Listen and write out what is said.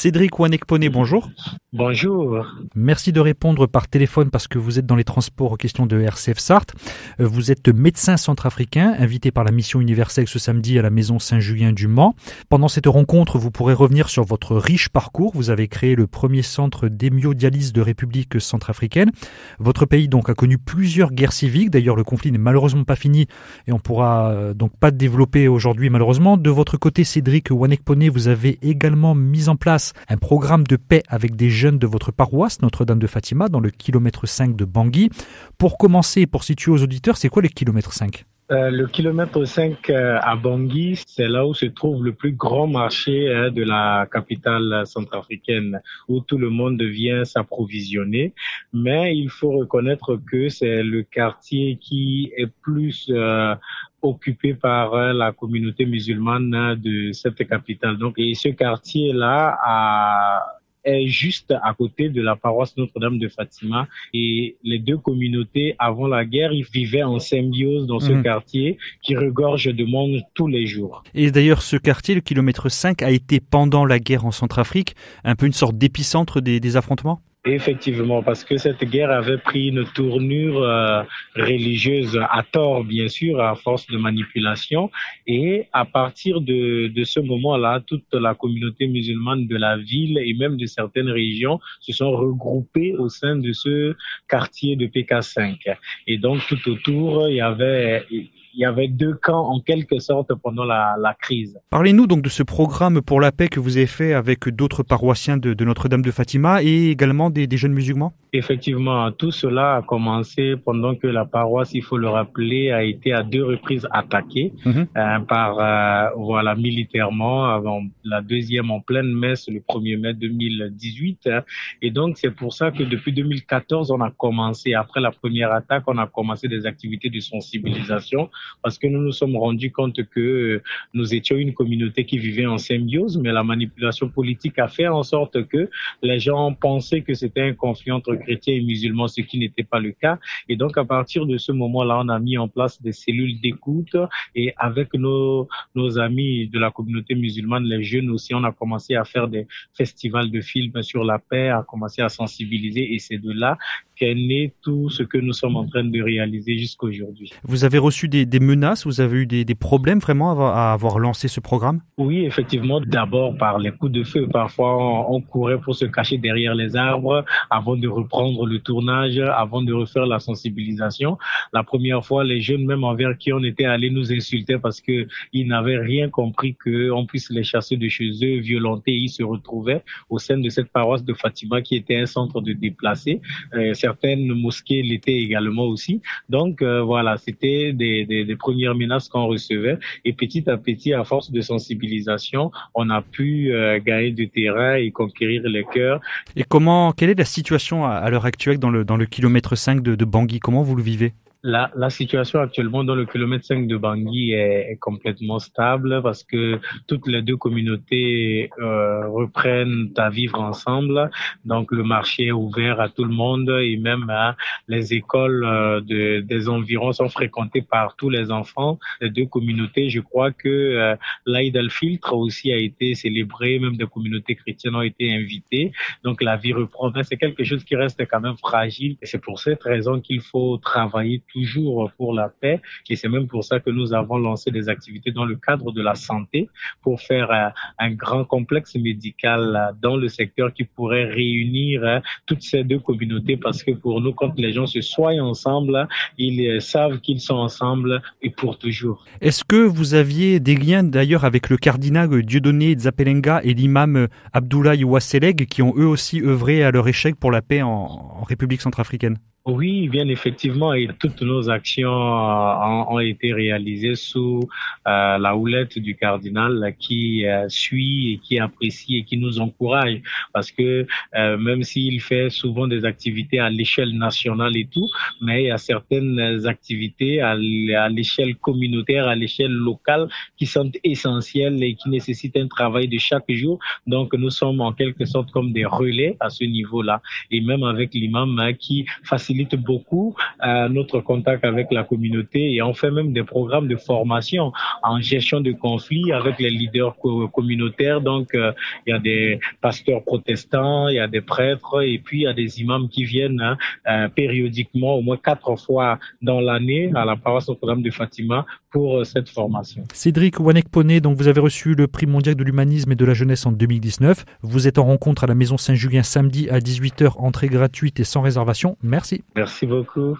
Cédric Wanekpone, bonjour. Bonjour. Merci de répondre par téléphone parce que vous êtes dans les transports aux questions de RCF Sarthe. Vous êtes médecin centrafricain, invité par la mission universelle ce samedi à la maison Saint-Julien du Mans. Pendant cette rencontre, vous pourrez revenir sur votre riche parcours. Vous avez créé le premier centre d'hémiodialyse de République centrafricaine. Votre pays donc a connu plusieurs guerres civiques. D'ailleurs, le conflit n'est malheureusement pas fini et on pourra donc pas développer aujourd'hui malheureusement. De votre côté, Cédric Wanekpone, vous avez également mis en place un programme de paix avec des jeunes de votre paroisse, Notre-Dame de Fatima, dans le kilomètre 5 de Bangui. Pour commencer, pour situer aux auditeurs, c'est quoi le kilomètre 5 ? Le kilomètre 5 à Bangui, c'est là où se trouve le plus grand marché de la capitale centrafricaine, où tout le monde vient s'approvisionner. Mais il faut reconnaître que c'est le quartier qui est plus occupé par la communauté musulmane de cette capitale. Donc, et ce quartier-là est juste à côté de la paroisse Notre-Dame de Fatima. Et les deux communautés, avant la guerre, ils vivaient en symbiose dans ce quartier qui regorge de monde tous les jours. Et d'ailleurs, ce quartier, le kilomètre 5, a été pendant la guerre en Centrafrique un peu une sorte d'épicentre des affrontements ? Effectivement, parce que cette guerre avait pris une tournure religieuse à tort, bien sûr, à force de manipulation. Et à partir de ce moment-là, toute la communauté musulmane de la ville et même de certaines régions se sont regroupées au sein de ce quartier de PK5. Et donc, tout autour, il y avait deux camps en quelque sorte pendant la crise. Parlez-nous donc de ce programme pour la paix que vous avez fait avec d'autres paroissiens de Notre-Dame de Fatima et également des jeunes musulmans. Effectivement, tout cela a commencé pendant que la paroisse, il faut le rappeler, a été à 2 reprises attaquée militairement, avant la deuxième en pleine messe le 1er mai 2018. Et donc, c'est pour ça que depuis 2014, on a commencé, après la première attaque, on a commencé des activités de sensibilisation parce que nous nous sommes rendus compte que nous étions une communauté qui vivait en symbiose, mais la manipulation politique a fait en sorte que les gens pensaient que c'était un conflit entre chrétiens et musulmans, ce qui n'était pas le cas. Et donc, à partir de ce moment-là, on a mis en place des cellules d'écoute et avec nos amis de la communauté musulmane, les jeunes aussi, on a commencé à faire des festivals de films sur la paix, à commencer à sensibiliser et c'est de là qu'est né tout ce que nous sommes en train de réaliser jusqu'à aujourd'hui. Vous avez reçu des menaces, vous avez eu des problèmes vraiment à avoir lancé ce programme ? Oui, effectivement, d'abord par les coups de feu. Parfois, on courait pour se cacher derrière les arbres avant de reprendre le tournage, avant de refaire la sensibilisation. La première fois, les jeunes, même envers qui on était allés, nous insultaient parce que ils n'avaient rien compris qu'on puisse les chasser de chez eux, violenter. Ils se retrouvaient au sein de cette paroisse de Fatima qui était un centre de déplacés. Certaines mosquées l'étaient également aussi. Donc voilà, c'était des premières menaces qu'on recevait. Et petit à petit, à force de sensibilisation, on a pu gagner du terrain et conquérir les cœurs. Et quelle est la situation à l'heure actuelle dans le kilomètre 5 de Bangui ? Comment vous le vivez ? La situation actuellement dans le kilomètre 5 de Bangui est complètement stable parce que toutes les deux communautés reprennent à vivre ensemble. Donc le marché est ouvert à tout le monde et même les écoles des environs sont fréquentées par tous les enfants des deux communautés. Je crois que l'Aïd al-Fitr aussi a été célébré, même des communautés chrétiennes ont été invitées. Donc la vie reprend. C'est quelque chose qui reste quand même fragile et c'est pour cette raison qu'il faut travailler toujours pour la paix et c'est même pour ça que nous avons lancé des activités dans le cadre de la santé pour faire un grand complexe médical dans le secteur qui pourrait réunir toutes ces deux communautés parce que pour nous, quand les gens se soignent ensemble, ils savent qu'ils sont ensemble et pour toujours. Est-ce que vous aviez des liens d'ailleurs avec le cardinal Dieudonné Zapelenga et l'imam Abdoulaye Ouasseleg qui ont eux aussi œuvré à leur échec pour la paix en République centrafricaine ? Oui, bien effectivement, et toutes nos actions ont été réalisées sous la houlette du cardinal qui suit et qui apprécie et qui nous encourage parce que même s'il fait souvent des activités à l'échelle nationale et tout, mais il y a certaines activités à l'échelle communautaire, à l'échelle locale qui sont essentielles et qui nécessitent un travail de chaque jour. Donc nous sommes en quelque sorte comme des relais à ce niveau-là et même avec l'imam qui facilite facilite beaucoup notre contact avec la communauté et on fait même des programmes de formation en gestion de conflits avec les leaders communautaires. Donc, il y a des pasteurs protestants, il y a des prêtres et puis il y a des imams qui viennent périodiquement, au moins 4 fois dans l'année, à la paroisse Notre-Dame de Fatima pour cette formation. Cédric Wanekpone, donc vous avez reçu le prix mondial de l'humanisme et de la jeunesse en 2019. Vous êtes en rencontre à la Maison Saint-Julien samedi à 18h, entrée gratuite et sans réservation. Merci. Merci beaucoup.